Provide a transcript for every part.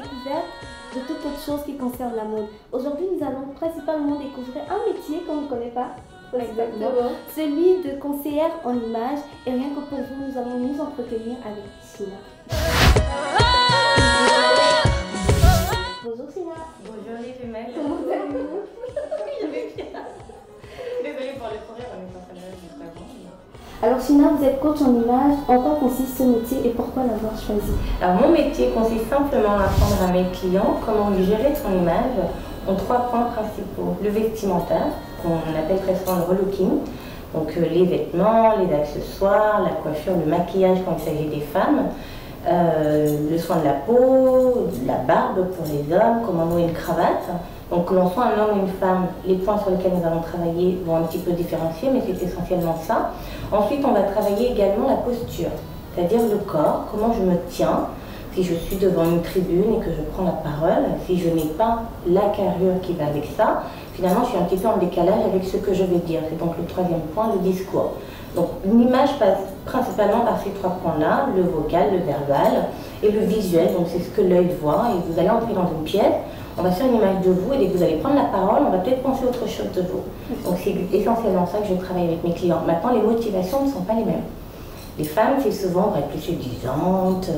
découverte de toute autre chose qui concerne la mode. Aujourd'hui, nous allons principalement découvrir un métier qu'on ne connaît pas. Exactement. Celui de conseillère en images. Et rien que pour vous, nous allons nous entretenir avec Sina. Bonjour Sina. Bonjour les jumelles. Comment allez-vous? Je vais bien. Désolée pour le sourire, on est en train de juste avant. Alors Sina, vous êtes coach en images. En quoi consiste ce métier et pourquoi l'avoir choisi? Alors mon métier consiste simplement à apprendre à mes clients comment gérer son image en 3 points principaux. Le vestimentaire, qu'on appelle très souvent le relooking, donc les vêtements, les accessoires, la coiffure, le maquillage quand il s'agit des femmes, le soin de la peau, la barbe pour les hommes, comment nouer une cravate. Donc que l'on soit un homme ou une femme, les points sur lesquels nous allons travailler vont un petit peu différencier, mais c'est essentiellement ça. Ensuite, on va travailler également la posture, c'est-à-dire le corps, comment je me tiens, si je suis devant une tribune et que je prends la parole, si je n'ai pas la carrure qui va avec ça, finalement je suis un petit peu en décalage avec ce que je vais dire. C'est donc le 3e point, le discours. Donc l'image passe principalement par ces 3 points-là, le vocal, le verbal et le visuel, donc c'est ce que l'œil voit. Et vous allez entrer dans une pièce, on va faire une image de vous et dès que vous allez prendre la parole, on va peut-être penser autre chose de vous. Donc c'est essentiellement ça que je travaille avec mes clients. Maintenant, les motivations ne sont pas les mêmes. Les femmes, c'est souvent pour être plus séduisante,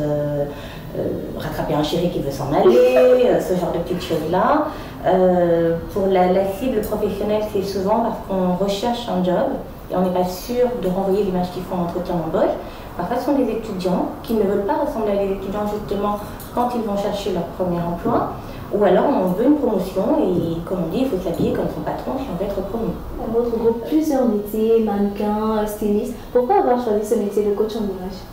rattraper un chéri qui veut s'en aller, ce genre de petites choses-là. Pour la cible professionnelle, c'est souvent parce qu'on recherche un job et on n'est pas sûr de renvoyer l'image qu'ils font en entretien d'embauche. Parfois, ce sont des étudiants qui ne veulent pas ressembler à des étudiants justement quand ils vont chercher leur premier emploi. Ou alors on veut une promotion et comme on dit, il faut s'habiller comme son patron si on veut être promu. On retrouve plusieurs métiers, mannequin, styliste. Pourquoi avoir choisi ce métier de coach en image?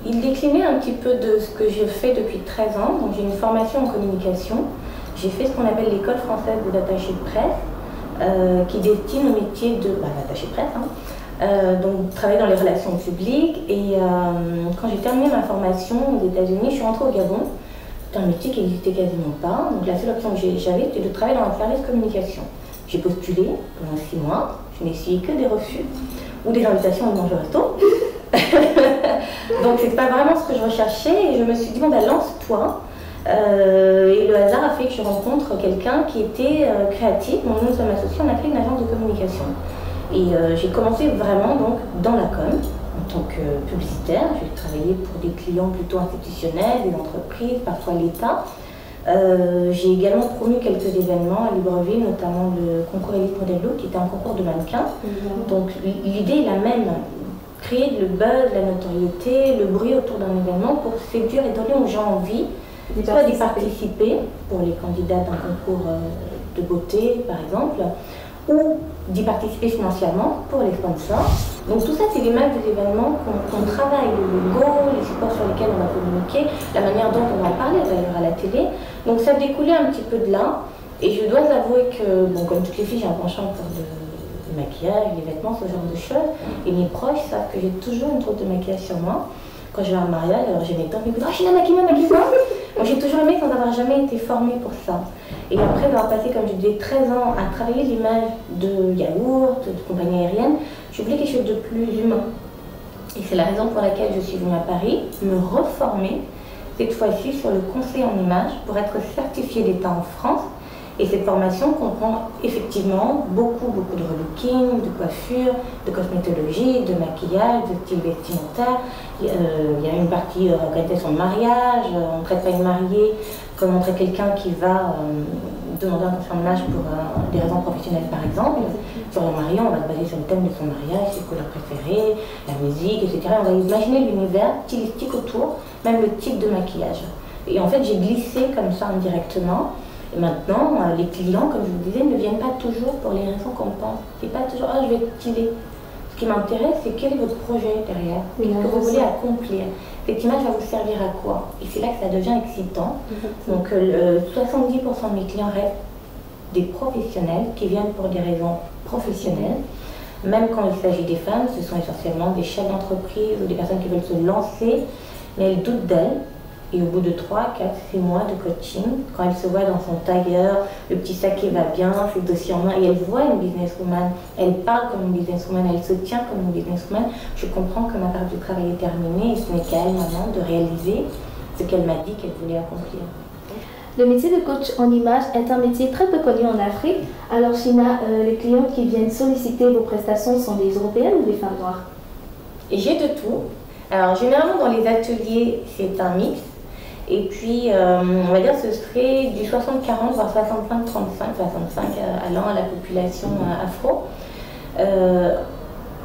Il déclinait un petit peu de ce que je fais depuis 13 ans. Donc j'ai une formation en communication. J'ai fait ce qu'on appelle l'école française des attachés de presse, qui destine au métier de l'attaché de presse. Donc travailler dans les relations publiques. Et quand j'ai terminé ma formation aux États-Unis, je suis rentrée au Gabon. C'est un métier qui n'existait quasiment pas. Donc la seule option que j'avais, c'était de travailler dans un service communication. J'ai postulé pendant 6 mois. Je n'ai essuyé que des refus ou des invitations à manger au resto. Donc c'est pas vraiment ce que je recherchais et je me suis dit bon ben lance-toi. Et le hasard a fait que je rencontre quelqu'un qui était créatif. Mon nom, sommes associés, on a fait une agence de communication. Et j'ai commencé vraiment donc dans la com. En tant que publicitaire, j'ai travaillé pour des clients plutôt institutionnels, des entreprises, parfois l'État. J'ai également promu quelques événements à Libreville, notamment le concours Elite Model Look, qui était un concours de mannequins. Donc l'idée est la même, créer le buzz, la notoriété, le bruit autour d'un événement pour séduire et donner aux gens envie, soit d'y participer pour les candidats d'un concours de beauté par exemple, ou d'y participer financièrement pour les sponsors. Donc tout ça, c'est l'image des événements qu'on travaille, le logo, les supports sur lesquels on va communiquer, la manière dont on va parler d'ailleurs à la télé. Donc ça découlait un petit peu de là. Et je dois avouer que, bon, comme toutes les filles, j'ai un penchant pour le maquillage, les vêtements, ce genre de choses. Et mes proches savent que j'ai toujours une troupe de maquillage sur moi. Quand je vais à un mariage, alors j'ai mes tantes qui me disent « Oh, China, maquille-moi, maquille-moi !» Moi, j'ai toujours aimé sans avoir jamais été formée pour ça. Et après avoir passé, comme je disais, 13 ans à travailler l'image de yaourt, de compagnie aérienne, je voulais quelque chose de plus humain. Et c'est la raison pour laquelle je suis venue à Paris, me reformer, cette fois-ci sur le conseil en image, pour être certifiée d'État en France. Et cette formation comprend effectivement beaucoup de relooking, de coiffure, de cosmétologie, de maquillage, de style vestimentaire. Il y a une partie organisation de mariage, on ne traite pas une mariée comme on traite quelqu'un qui va demander un conseil en image pour des raisons professionnelles par exemple. Sur le marié, on va se baser sur le thème de son mariage, ses couleurs préférées, la musique, etc. On va imaginer l'univers stylistique autour, même le type de maquillage. Et en fait, j'ai glissé comme ça indirectement. Et maintenant, les clients, comme je vous disais, ne viennent pas toujours pour les raisons qu'on pense. C'est pas toujours « Ah, je vais être stylée ». Ce qui m'intéresse, c'est quel est votre projet derrière, qu'est-ce que vous voulez accomplir. Cette image va vous servir à quoi? Et c'est là que ça devient excitant. Donc 70% de mes clients restent des professionnels qui viennent pour des raisons professionnelles. Même quand il s'agit des femmes, ce sont essentiellement des chefs d'entreprise ou des personnes qui veulent se lancer, mais elles doutent d'elles. Et au bout de 3, 4, 6 mois de coaching, quand elle se voit dans son tailleur, le petit sac qui va bien, ses dossiers en main, et elle voit une businesswoman, elle parle comme une businesswoman, elle se tient comme une businesswoman, je comprends que ma part du travail est terminée et ce n'est qu'à elle maintenant de réaliser ce qu'elle m'a dit qu'elle voulait accomplir. Le métier de coach en image est un métier très peu connu en Afrique. Alors China, les clients qui viennent solliciter vos prestations sont des Européennes ou des femmes noires? Et j'ai de tout. Alors généralement dans les ateliers c'est un mix. Et puis on va dire que ce serait du 60-40 voire 65-35, 65 allant à la population afro.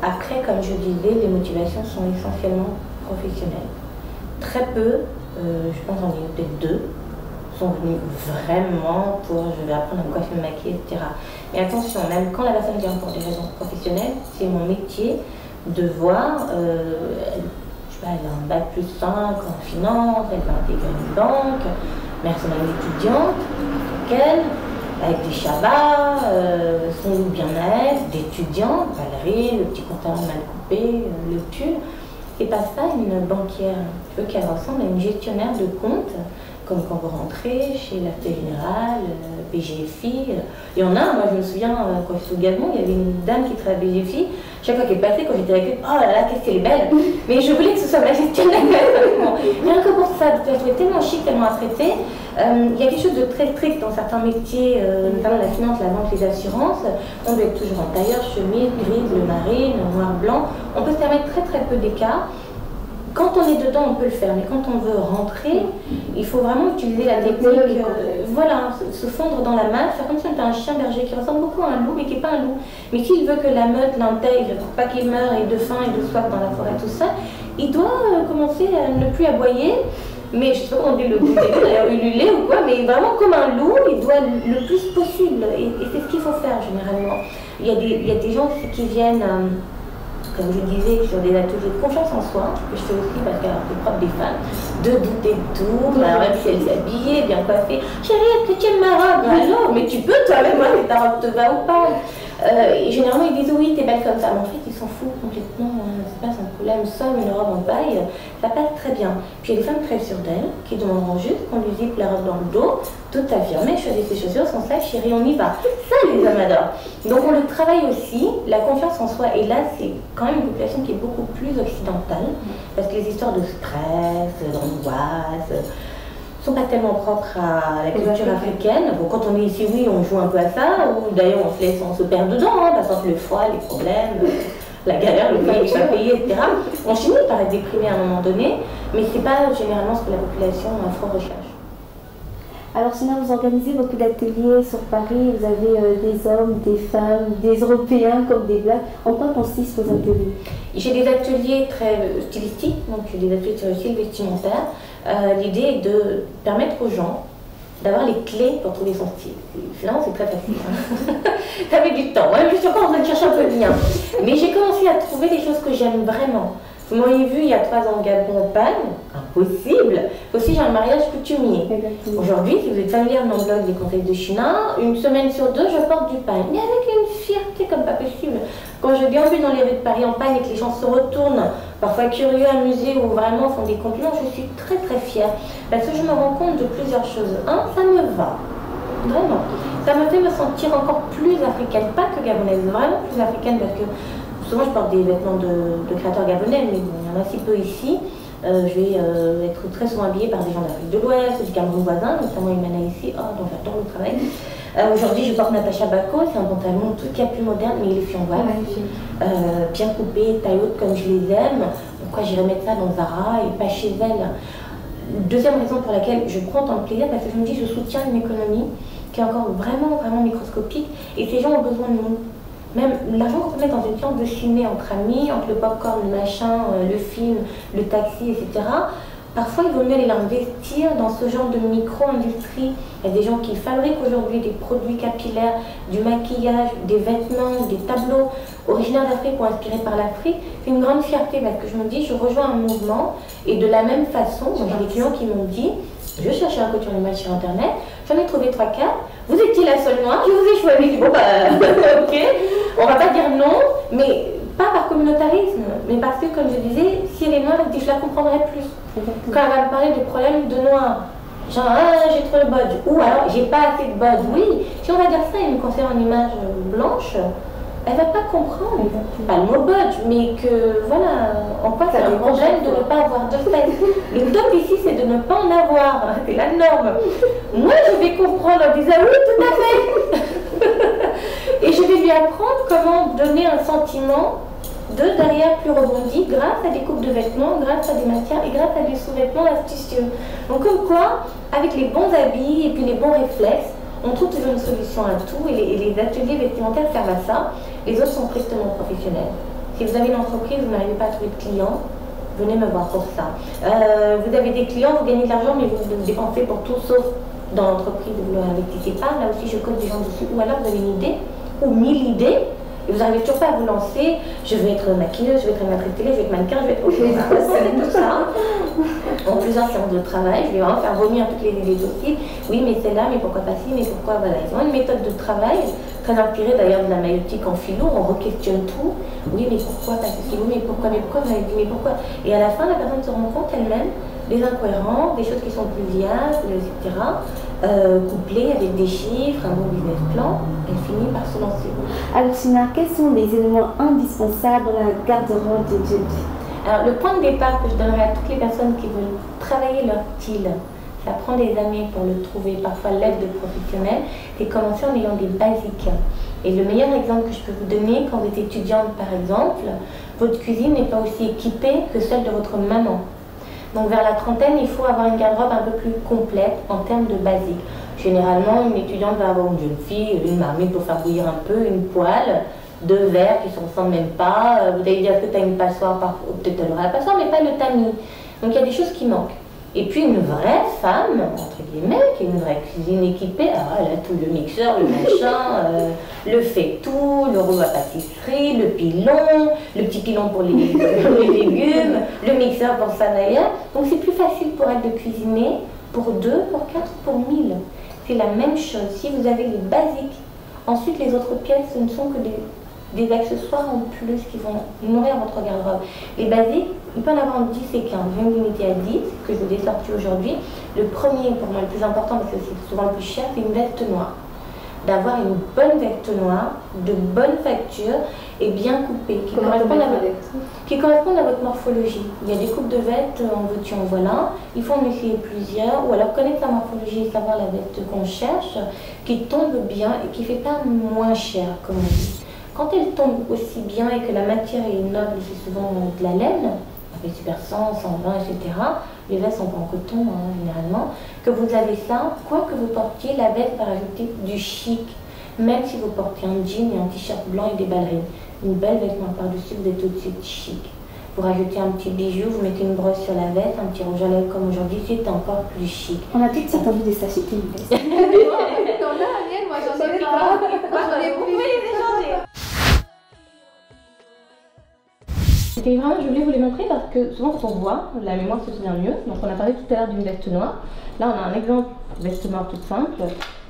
Après, comme je disais, les motivations sont essentiellement professionnelles. Très peu, je pense j'en ai peut-être deux, sont venus vraiment pour je vais apprendre à me coiffer, me maquiller, etc. Mais attention, même quand la personne vient pour des raisons professionnelles, c'est mon métier de voir, je sais pas, elle a un bac plus 5 en finance, elle va intégrer une banque, mais elle ressemble à une étudiante, qu'elle, avec des chabas, son look bien à elle, d'étudiante, Valérie, le petit pantalon mal coupé, le pull. C'est pas ça une banquière. Je veux qu'elle ressemble à une gestionnaire de compte, comme quand vous rentrez chez la Générale, BGFI. Il y en a, moi je me souviens, quand je suis au Gabon, il y avait une dame qui travaillait à BGFI. Chaque fois qu'elle passait, quand j'étais avec elle, oh là là, qu'est-ce qu'elle est belle! Mais je voulais que ce soit ma gestionnaire. Rien que pour ça, je trouvais tellement chic, tellement apprêtée. Il y a quelque chose de très strict dans certains métiers, notamment la finance, la banque, les assurances. On doit être toujours en tailleur, chemise, grise, bleu marine, noir, blanc. On peut se permettre très très peu d'écart. Quand on est dedans, on peut le faire, mais quand on veut rentrer, il faut vraiment utiliser la technique, voilà, se fondre dans la masse, faire comme si on était un chien berger qui ressemble beaucoup à un loup, mais qui n'est pas un loup. Mais s'il veut que la meute l'intègre pour pas qu'il meure et de faim et de soif dans la forêt, tout ça, il doit commencer à ne plus aboyer, mais je sais pas comment on dit le loup, d'ailleurs ululer ou quoi, mais vraiment comme un loup, il doit le plus possible, et c'est ce qu'il faut faire généralement. Il y a des gens qui viennent... comme je disais, sur des ateliers de confiance en soi, que je fais aussi parce qu'elle est propre des femmes, de douter de tout, alors même si elle s'est habillée, bien coiffée. Chérie, est-ce que tu aimes ma robe? Alors, mais tu peux toi-même, voir si ta robe te va ou pas. Et généralement, ils disent oui, t'es belle comme ça. Mais en fait, ils s'en foutent complètement, c'est pas son problème. Seule une robe en paille, ça passe très bien. Puis il y a des femmes très sûres d'elles qui demanderont juste qu'on lui zippe la robe dans le dos, tout affirmé, choisis tes chaussures, sans ça, chérie, on y va. Ça, les hommes adorent. Donc on le travaille aussi, la confiance en soi. Et là, c'est quand même une population qui est beaucoup plus occidentale, parce que les histoires de stress, d'angoisse, sont pas tellement propres à la culture africaine. Bon, quand on est ici, oui, on joue un peu à ça, ou d'ailleurs on se perd dedans, hein, parce que le foie, les problèmes, la galère, le fait de pas payer, etc. On finit par être déprimé à un moment donné, mais c'est pas généralement ce que la population afro recherche. Alors sinon, vous organisez beaucoup d'ateliers sur Paris, vous avez des hommes, des femmes, des Européens comme des Blacks. En quoi consistent vos ateliers? J'ai des ateliers très stylistiques, donc des ateliers sur le style vestimentaire. L'idée est de permettre aux gens d'avoir les clés pour trouver son style. Finalement, c'est très facile. Hein. Ça met du temps. Ouais, je suis encore en train de chercher un peu le mien. Mais j'ai commencé à trouver des choses que j'aime vraiment. Vous m'auriez vu il y a 3 ans au Gabon, en Pagne, impossible. Aussi, j'ai un mariage coutumier. Aujourd'hui, si vous êtes familière de mon blog des conseils de China, une semaine sur 2, je porte du pagne. Mais avec une fierté comme pas possible. Quand je déambule dans les rues de Paris en pagne et que les gens se retournent, parfois curieux, amusés ou vraiment font des compliments, je suis très très fière. Parce que je me rends compte de plusieurs choses. Un, ça me va. Vraiment. Ça me fait me sentir encore plus africaine. Pas que gabonaise, vraiment plus africaine parce que souvent je porte des vêtements de créateurs gabonais, mais bon, il y en a si peu ici. Je vais être très souvent habillée par des gens d'Afrique de l'Ouest, du Cameroun voisin, notamment Imana ici, dont j'adore le travail. Aujourd'hui, je porte Natacha Bako, c'est un pantalon tout cas plus moderne, mais il est flamboyant, bien coupé, taille haute comme je les aime. Pourquoi j'irais mettre ça dans Zara et pas chez elle? Deuxième raison pour laquelle je prends tant de plaisir, parce que je me dis que je soutiens une économie qui est encore vraiment, vraiment microscopique, et ces gens ont besoin de nous. Même l'argent qu'on peut mettre dans une séance de ciné entre amis, entre le popcorn, le machin, le film, le taxi, etc. Parfois, il vaut mieux aller l'investir dans ce genre de micro-industrie. Il y a des gens qui fabriquent aujourd'hui des produits capillaires, du maquillage, des vêtements, des tableaux originaires d'Afrique ou inspirés par l'Afrique. C'est une grande fierté parce que je me dis, je rejoins un mouvement et de la même façon, j'ai des clients qui m'ont dit, je cherchais un coach en image sur internet, j'en ai trouvé 3-4, vous étiez la seule noire, je vous ai choisi, bon bah ok, on va pas dire non, mais pas par communautarisme, mais parce que comme je disais, si elle est noire, je la comprendrai plus. Quand elle va me parler de problèmes de noir, genre j'ai trop le bodge, ou alors j'ai pas assez de bodge, oui, si on va dire ça et me conseille en image blanche, elle va pas comprendre. Exactement. Pas le mot budge, mais que voilà, en quoi c'est un problème de ne pas avoir de fesses. Le top ici, c'est de ne pas en avoir. C'est la norme. Moi, je vais comprendre en disant oui, tout à fait. Et je vais lui apprendre comment donner un sentiment de derrière plus rebondi grâce à des coupes de vêtements, grâce à des matières et grâce à des sous-vêtements astucieux. Donc comme quoi, avec les bons habits et puis les bons réflexes, on trouve toujours une solution à tout et les ateliers vestimentaires servent à ça. Les autres sont strictement professionnels. Si vous avez une entreprise, vous n'arrivez pas à trouver de clients, venez me voir pour ça. Vous avez des clients, vous gagnez de l'argent, mais vous dépensez pour tout sauf dans l'entreprise, vous ne l'investissez pas. Là aussi, je coach des gens dessus. Ou alors vous avez une idée ou 1000 idées. Et vous n'arrivez toujours pas à vous lancer. Je vais être maquilleuse, je vais être animatrice télé, je vais être mannequin, je vais être autre chose. C'est tout ça. En plusieurs séances de travail, je vais vraiment faire vomir toutes les idées possibles. Oui, mais c'est là, mais pourquoi pas ci, mais pourquoi voilà. Ils ont une méthode de travail, très inspirée d'ailleurs de la maïeutique en philo. On re-questionne tout. Oui, mais pourquoi pas ceci, oui, mais pourquoi vous avez dit, mais pourquoi. Et à la fin, la personne se rend compte elle-même des incohérences, des choses qui sont plus viables, etc. Couplées avec des chiffres, un bon business plan, elle finit par se lancer. Alors Sina, quels sont les éléments indispensables dans la garde-robe d'une jeune fille? Alors le point de départ que je donnerais à toutes les personnes qui veulent travailler leur style, ça prend des années pour le trouver, parfois l'aide de professionnels, c'est commencer en ayant des basiques. Et le meilleur exemple que je peux vous donner, quand vous êtes étudiante par exemple, votre cuisine n'est pas aussi équipée que celle de votre maman. Donc vers la trentaine, il faut avoir une garde-robe un peu plus complète en termes de basiques. Généralement, une étudiante va avoir une jeune fille, une marmite pour faire bouillir un peu, une poêle, 2 verres qui ne se ressemblent même pas. Vous allez dire que tu as une passoire, peut-être elle aura la passoire, mais pas le tamis. Donc il y a des choses qui manquent. Et puis une vraie femme, entre guillemets, qui a une vraie cuisine équipée, alors elle a tout, le mixeur, le machin, le fait-tout, le rouleau à pâtisserie, le pilon, le petit pilon pour les légumes, le mixeur pour ça d'ailleurs. Donc c'est plus facile pour elle de cuisiner pour 2, pour 4, pour 1000. C'est la même chose. Si vous avez les basiques, ensuite les autres pièces, ce ne sont que des accessoires en plus qui vont nourrir votre garde-robe. Les basiques, il peut en avoir en 10 et 15. Je viens de limiter à 10, que je vous ai sorti aujourd'hui. Le premier, pour moi, le plus important, parce que c'est souvent le plus cher, c'est une veste noire. D'avoir une bonne veste noire, de bonne facture et bien coupée, qui correspondent à votre morphologie. Il y a des coupes de veste, en veux-tu, en voilà. Il faut en essayer plusieurs, ou alors connaître la morphologie et savoir la veste qu'on cherche, qui tombe bien et qui ne fait pas moins cher, comme on dit. Quand elle tombe aussi bien et que la matière est noble, c'est souvent de la laine, avec super 100, 120, etc. Les vestes sont pas en coton, hein, généralement. Que vous avez ça, quoi que vous portiez, la veste va rajouter du chic. Même si vous portez un jean et un t-shirt blanc et des ballerines. Une belle vêtement par-dessus, vous êtes tout de suite chic. Vous rajoutez un petit bijou, vous mettez une brosse sur la veste, un petit rouge à lèvres comme aujourd'hui, c'est encore plus chic. On a tout de suite envie de s'acheter une veste. T'en as, Ariel, moi j'en ai pas. Moi j'en ai Vous plus. pouvez les échanger. C'était vraiment, je voulais vous les montrer parce que souvent quand on voit, la mémoire se souvient mieux. Donc on a parlé tout à l'heure d'une veste noire. Là on a un exemple de veste noire toute simple.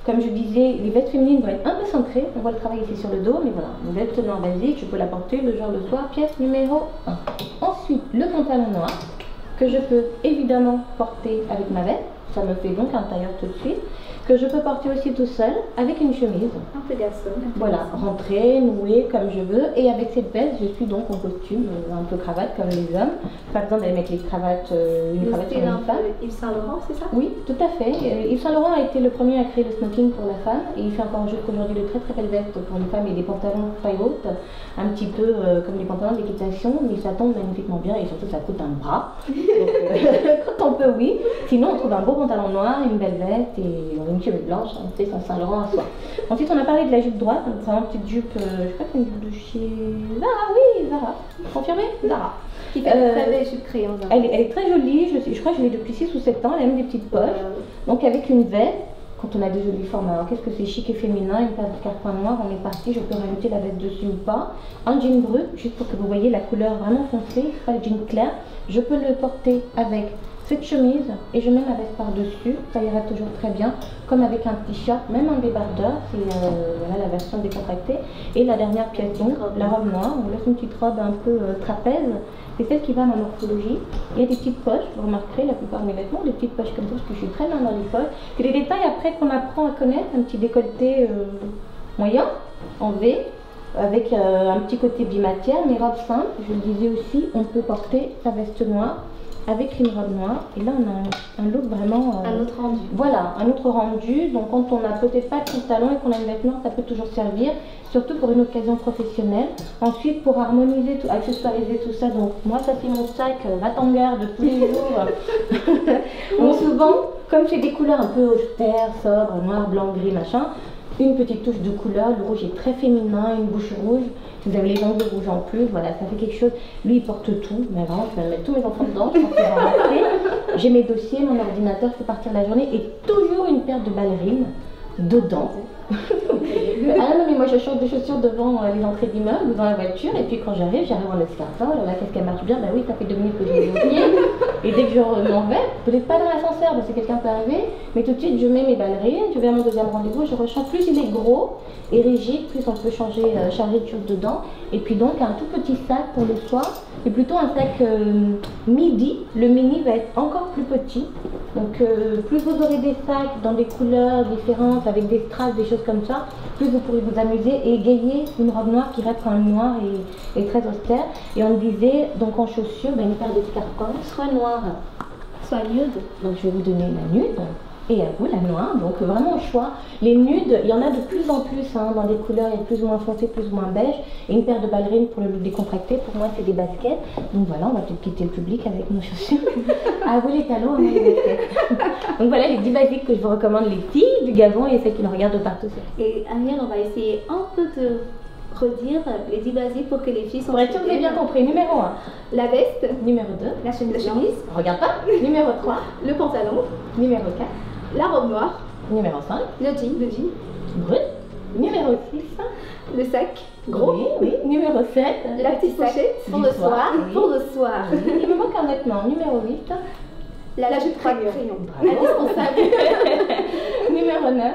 Comme je disais, les vestes féminines doivent être un peu centrées. On voit le travail ici sur le dos, mais voilà. Une veste noire basique, je peux la porter le jour le soir, pièce numéro 1. Ensuite, le pantalon noir que je peux évidemment porter avec ma veste. Ça me fait donc un tailleur tout de suite. Que je peux porter aussi tout seul avec une chemise. Un peu garçon. Voilà, rentrer, nouer comme je veux. Et avec cette veste, je suis donc en costume, un peu cravate comme les hommes. Par exemple, elle met les cravates, une cravate sur une femme. Yves Saint Laurent, c'est ça? Oui, tout à fait. Yves Saint Laurent a été le premier à créer le smoking pour la femme. Et il fait encore jusqu'aujourd'hui de très très belles vestes pour les femmes et des pantalons taille haute. Un petit peu comme les pantalons d'équitation, mais ça tombe magnifiquement bien et surtout ça coûte un bras. Donc, quand on peut, oui. Sinon, on trouve un beau pantalon noir, une belle veste et une chemise blanche, on fait son Saint-Laurent à soi. Ensuite, on a parlé de la jupe droite, c'est une petite jupe, je crois que c'est une jupe de chez Zara, oui, Zara. Confirmé? Zara. Qui fait une très belle jupe crayon. Elle est très jolie, je crois que je l'ai depuis 6 ou 7 ans, elle a même des petites poches. Donc avec une veste, quand on a des jolis formes, alors qu'est-ce que c'est chic et féminin, une paire de carquois noirs, on est parti, je peux rajouter la veste dessus ou pas. Un jean brut, juste pour que vous voyez la couleur vraiment foncée, pas le jean clair. Je peux le porter avec cette chemise et je mets ma veste par-dessus, ça ira toujours très bien, comme avec un t-shirt, même un débardeur, c'est voilà, la version décontractée. Et la dernière pièce donc, la robe noire, on laisse une petite robe un peu trapèze, c'est celle qui va à ma morphologie. Il y a des petites poches, vous remarquerez la plupart de mes vêtements, des petites poches comme ça, parce que je suis très bien dans les poches. C'est des détails après qu'on apprend à connaître, un petit décolleté moyen, en V, avec un petit côté bimatière, mais robe simple. Je le disais aussi, on peut porter sa veste noire avec une robe noire. Et là, on a un look vraiment... Un autre rendu. Voilà, un autre rendu. Donc, quand on n'a peut-être pas de pantalon et qu'on a une veste noire, ça peut toujours servir, surtout pour une occasion professionnelle. Ensuite, pour harmoniser, accessoiriser tout ça, donc moi, ça c'est mon sac va-t-en-garde de tous les jours. Donc, souvent, comme j'ai des couleurs un peu austères, sobres, noir, blanc, gris, machin, une petite touche de couleur. Le rouge est très féminin, une bouche rouge. Si vous avez les ongles rouges en plus, voilà, ça fait quelque chose. Lui, il porte tout, mais vraiment, je vais mettre tous mes enfants dedans. Je pense qu'il va rentrer. J'ai mes dossiers, mon ordinateur, je peux partir la journée et toujours une paire de ballerines dedans. Ah non, mais moi je change de chaussures devant les entrées d'immeuble ou dans la voiture, et puis quand j'arrive en escarpin. Oh là là, qu'est-ce qu'elle marche bien. Bah oui, ça fait 2 minutes que je l'ai oublié. Et dès que je m'en vais, peut-être pas dans l'ascenseur parce que quelqu'un peut arriver, mais tout de suite je mets mes ballerines, je vais à mon deuxième rendez-vous, je rechange. Plus il est gros et rigide, plus on peut changer, charger de choses dedans. Et puis donc un tout petit sac pour le soir, et plutôt un sac midi. Le mini va être encore plus petit. Donc plus vous aurez des sacs dans des couleurs différentes, avec des strass, des choses comme ça, plus vous pourrez vous amuser et égayer une robe noire qui reste quand même noire et très austère. Et on disait, donc en chaussures, une paire d'escarpins, soit noire, soit nude. Donc je vais vous donner la nude. Et à vous la noire, donc vraiment au choix. Les nudes, il y en a de plus en plus dans des couleurs, il y a plus ou moins foncé, plus ou moins beige. Et une paire de ballerines pour le look décontracté, pour moi c'est des baskets. Donc voilà, on va peut-être quitter le public avec nos chaussures. À vous les talons, à moi les baskets. Donc voilà les 10 basiques que je vous recommande, les filles du Gabon et celles qui nous regardent partout. Et Amiel, on va essayer un peu de redire les 10 basiques pour que les filles sont... Pour être sûr que vous avez bien compris, numéro 1. La veste. Numéro 2. La chemise. Regarde pas. Numéro 3. Le pantalon. Numéro 4. La robe noire. Numéro 5. Le jean. Brut. Numéro 6. Le sac. Gros. Oui. Numéro 7. La petite pochette. Pour le soir. Oui. Pour le soir. Il me manque un vêtement. Numéro 8. La jupe crayon. Indispensable. Numéro 9.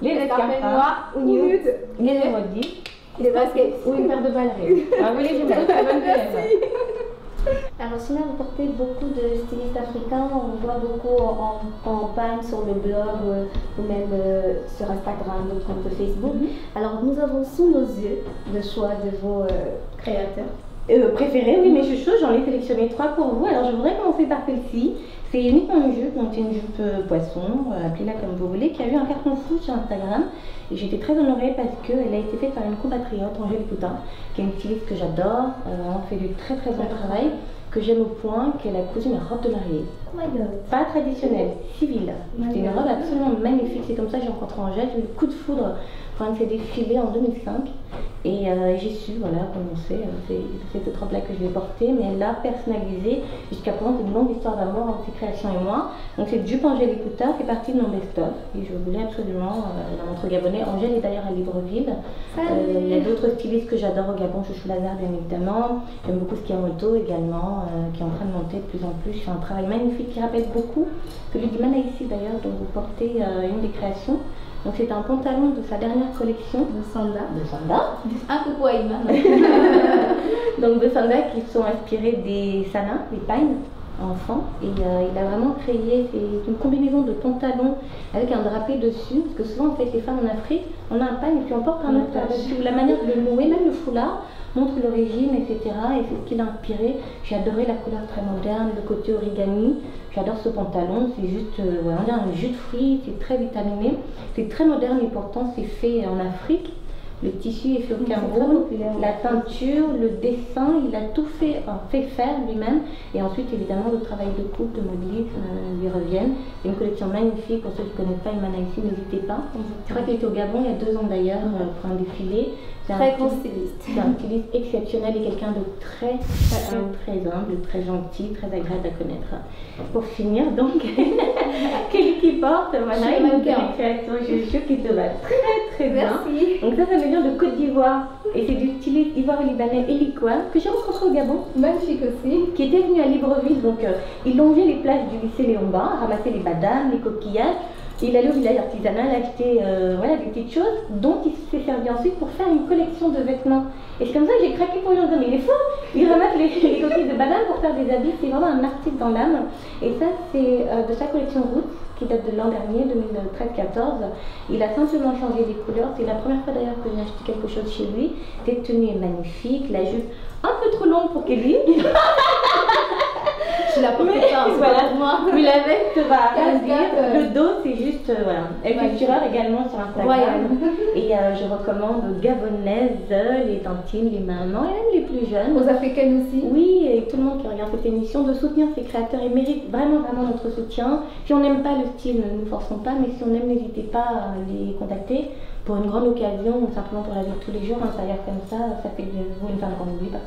Les escarpins noirs ou nude. Numéro 10. Les baskets. Ou une paire de ballerines. Ah, vous les très bonne élève. Alors sinon, vous portez beaucoup de stylistes africains, on voit beaucoup en campagne sur le blog ou même sur Instagram, donc compte Facebook. Alors nous avons sous nos yeux le choix de vos créateurs. Préférés, oui, mes chouchous, j'en ai sélectionné 3 pour vous. Alors je voudrais commencer par celle-ci. C'est uniquement une jupe, donc c'est une jupe poisson, appelez-la comme vous voulez, qui a eu un carton fou sur Instagram. Et j'étais très honorée parce qu'elle a été faite par une compatriote, Angèle Coutin, qui est une styliste que j'adore, vraiment fait du très bon travail, que j'aime au point qu'elle a cousu une robe de mariée. Oh my god. Pas traditionnelle, civile. C'était une robe absolument magnifique, c'est comme ça que j'ai rencontré Angèle, j'ai eu le coup de foudre pour un de ses défilés en 2005. Et j'ai su, voilà, commencer, c'est cette robe-là que je vais porter, mais elle l'a personnalisée. Jusqu'à présent, c'est une longue histoire d'amour entre ses créations et moi. Donc cette jupe Angèle Coutin fait partie de mon best-of. Et je voulais absolument la montre gabonais. Angèle est d'ailleurs à Libreville. Il y a d'autres stylistes que j'adore au Gabon, Chouchou Lazare bien évidemment. J'aime beaucoup Skiamoto également, qui est en train de monter de plus en plus. Je fais un travail magnifique qui rappelle beaucoup celui du Manaïsi d'ailleurs, dont vous portez une des créations. Donc c'est un pantalon de sa dernière collection. De Sanda. Un coucou à Iman. Donc de Sanda qui sont inspirés des Sana, des pagnes enfants. Et il a vraiment créé une combinaison de pantalons avec un drapé dessus. Parce que souvent en fait les femmes en Afrique, on a un pagne et puis on porte un autre dessus. La manière de le nouer, même le foulard, montre l'origine, etc. Et c'est ce qui l'a inspiré. J'ai adoré la couleur très moderne, le côté origami. J'adore ce pantalon, c'est juste on dirait un jus de fruits, c'est très vitaminé. C'est très moderne et pourtant c'est fait en Afrique. Le tissu est fait au Cameroun, la teinture, le dessin, il a tout fait faire lui-même. Et ensuite, évidemment, le travail de coupe, de modellisme lui reviennent. C'est une collection magnifique. Pour ceux qui ne connaissent pas Imana ici, n'hésitez pas. Je crois qu'il était au Gabon il y a 2 ans d'ailleurs pour un défilé. Très grand styliste. C'est un styliste exceptionnel et quelqu'un de très humble, très gentil, très agréable à connaître. Pour finir, donc, quelqu'un qui porte, voilà, une création, je suis qui te va très bien. Merci. Donc ça veut dire de Côte d'Ivoire. Et c'est du styliste ivoiro-libanais Elikwa, que j'ai rencontré au Gabon. Magnifique aussi. Qui était venu à Libreville, donc il longeait les plages du lycée Léon Bain, ramassait les badanes, les coquillages. Il allait au village artisanal acheter voilà, des petites choses dont il s'est servi ensuite pour faire une collection de vêtements. Et c'est comme ça que j'ai craqué pour lui en disant mais il est fou, il ramasse les coquilles de bananes pour faire des habits, c'est vraiment un artiste dans l'âme. Et ça c'est de sa collection Roots. qui date de l'an dernier, 2013-14. Il a simplement changé les couleurs. C'est la première fois d'ailleurs que j'ai acheté quelque chose chez lui. Cette tenue est magnifique, la jupe un peu trop longue pour Kevin. Je la porte pas, voilà. pour moi. Mais la veste va rien Cascade, dire. Le dos, c'est juste, voilà. Elle est cultureur également sur Instagram. Et je recommande aux Gabonaises, les tantines, les mamans et même les plus jeunes. Aux Africaines aussi. Oui, et tout le monde qui regarde cette émission, de soutenir ces créateurs. Ils méritent vraiment, vraiment notre soutien. Si on n'aime pas le style, ne nous forçons pas, mais si on aime, n'hésitez pas à les contacter pour une grande occasion ou simplement pour la vie de tous les jours. Un tailleur comme ça fait de vous une femme qu'on n'oublie pas.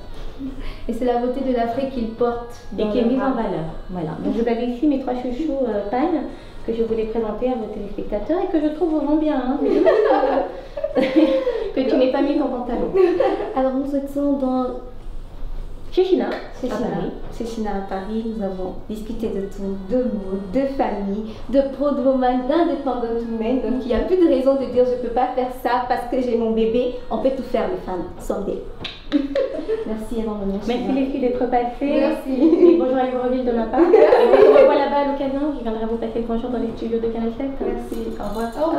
Et c'est la beauté de l'Afrique qu'il porte. Et qui est mise en valeur. Voilà. Donc vous avez ici mes 3 chouchous Pine que je voulais présenter à vos téléspectateurs et que je trouve vous vont bien. Hein. Que tu n'aies pas mis ton pantalon. Alors nous étions dans... Chez China, Chez China à Paris, nous avons discuté de tout, de mode, de famille, de Proud Woman, d'Independent Women. Donc il n'y a plus de raison de dire je ne peux pas faire ça parce que j'ai mon bébé. On peut tout faire les femmes. Someday. Merci énormément. Merci les filles d'être passées. Merci. Et bonjour à Libreville de ma part. Et on se revoit là-bas à l'occasion. Je viendrai vous passer le bonjour dans les studios de Canal 7. Merci. Au revoir. Au revoir.